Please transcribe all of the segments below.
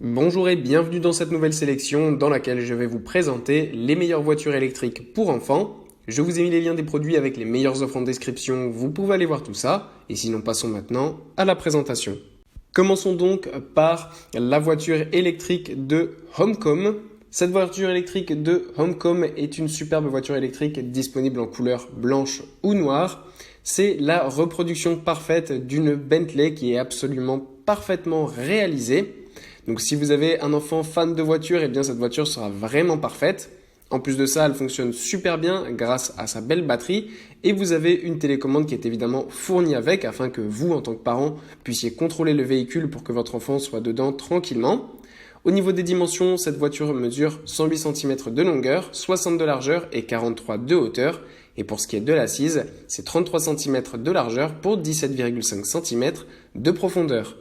Bonjour et bienvenue dans cette nouvelle sélection dans laquelle je vais vous présenter les meilleures voitures électriques pour enfants. Je vous ai mis les liens des produits avec les meilleures offres en description, vous pouvez aller voir tout ça. Et sinon passons maintenant à la présentation. Commençons donc par la voiture électrique de Homecom. Cette voiture électrique de Homecom est une superbe voiture électrique disponible en couleur blanche ou noire. C'est la reproduction parfaite d'une Bentley qui est absolument parfaitement réalisée. Donc si vous avez un enfant fan de voiture, eh bien cette voiture sera vraiment parfaite. En plus de ça, elle fonctionne super bien grâce à sa belle batterie et vous avez une télécommande qui est évidemment fournie avec afin que vous, en tant que parent, puissiez contrôler le véhicule pour que votre enfant soit dedans tranquillement. Au niveau des dimensions, cette voiture mesure 108 cm de longueur, 60 de largeur et 43 de hauteur. Et pour ce qui est de l'assise, c'est 33 cm de largeur pour 17,5 cm de profondeur.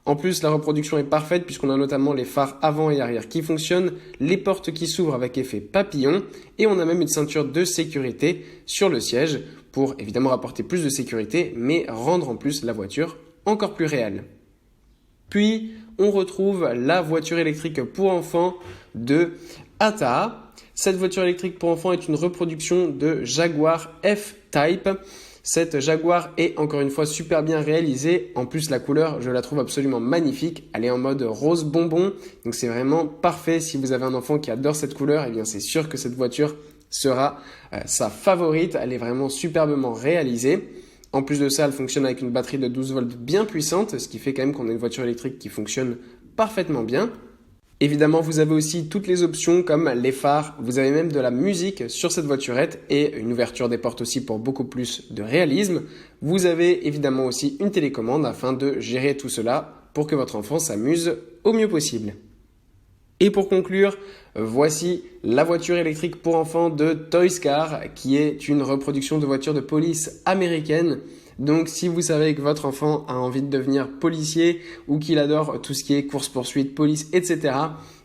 En plus, la reproduction est parfaite puisqu'on a notamment les phares avant et arrière qui fonctionnent, les portes qui s'ouvrent avec effet papillon et on a même une ceinture de sécurité sur le siège pour évidemment apporter plus de sécurité mais rendre en plus la voiture encore plus réelle. Puis, on retrouve la voiture électrique pour enfants de Ataa. Cette voiture électrique pour enfants est une reproduction de Jaguar F-Type. Cette Jaguar est encore une fois super bien réalisée. En plus, la couleur, je la trouve absolument magnifique. Elle est en mode rose bonbon. Donc, c'est vraiment parfait. Si vous avez un enfant qui adore cette couleur, eh bien, c'est sûr que cette voiture sera sa favorite. Elle est vraiment superbement réalisée. En plus de ça, elle fonctionne avec une batterie de 12 volts bien puissante, ce qui fait quand même qu'on a une voiture électrique qui fonctionne parfaitement bien. Évidemment, vous avez aussi toutes les options comme les phares, vous avez même de la musique sur cette voiturette et une ouverture des portes aussi pour beaucoup plus de réalisme. Vous avez évidemment aussi une télécommande afin de gérer tout cela pour que votre enfant s'amuse au mieux possible. Et pour conclure, voici la voiture électrique pour enfants de Toys Car qui est une reproduction de voiture de police américaine. Donc si vous savez que votre enfant a envie de devenir policier ou qu'il adore tout ce qui est course-poursuite, police, etc.,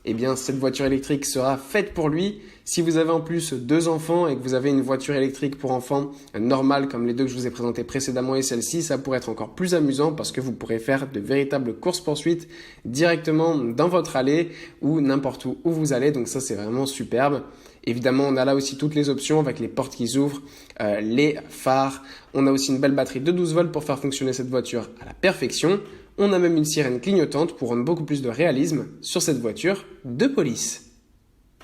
eh bien cette voiture électrique sera faite pour lui. Si vous avez en plus 2 enfants et que vous avez une voiture électrique pour enfants normale comme les deux que je vous ai présentées précédemment et celle-ci, ça pourrait être encore plus amusant parce que vous pourrez faire de véritables courses-poursuites directement dans votre allée ou n'importe où vous allez. Donc ça c'est vraiment superbe. Évidemment, on a là aussi toutes les options avec les portes qui s'ouvrent, les phares. On a aussi une belle batterie de 12 volts pour faire fonctionner cette voiture à la perfection. On a même une sirène clignotante pour rendre beaucoup plus de réalisme sur cette voiture de police.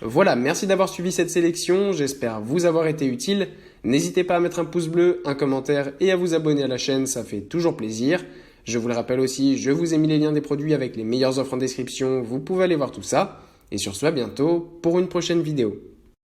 Voilà, merci d'avoir suivi cette sélection, j'espère vous avoir été utile. N'hésitez pas à mettre un pouce bleu, un commentaire et à vous abonner à la chaîne, ça fait toujours plaisir. Je vous le rappelle aussi, je vous ai mis les liens des produits avec les meilleures offres en description, vous pouvez aller voir tout ça. Et sur ce, à bientôt pour une prochaine vidéo.